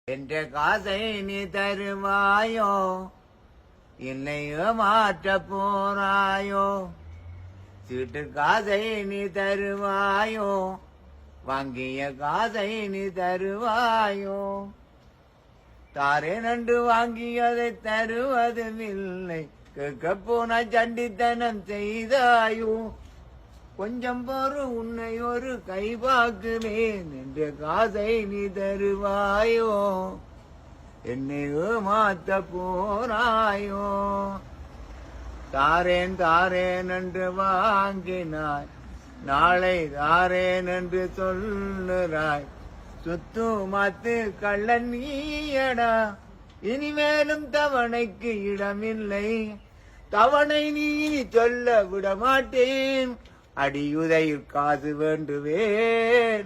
என்ற காசை நீ தருவாயோ இல்லையோ மாற்ற போறாயோ சீட்டு காசை நீ தருவாயோ வாங்கிய காசை நீ தருவாயோ தாரே நன்று வாங்கியதை தருவதும் இல்லை கேட்க போன சண்டித்தனம் செய்தாயோ கொஞ்சம் போரு உன்னை ஒரு கை பார்க்கிறேன் என்ற காசை நீ தருவாயோ என்னை மாத்த போறாயோ தாரேன் தாரேன் என்று வாங்கினாய் நாளை தாரேன் என்று சொல்லுறாய் சுத்து மாத்து கள்ளன் நீயடா இனிமேலும் தவணைக்கு இடமில்லை தவணை நீ சொல்ல விட மாட்டேன் அடியுதையில் காசு வேண்டுவேன்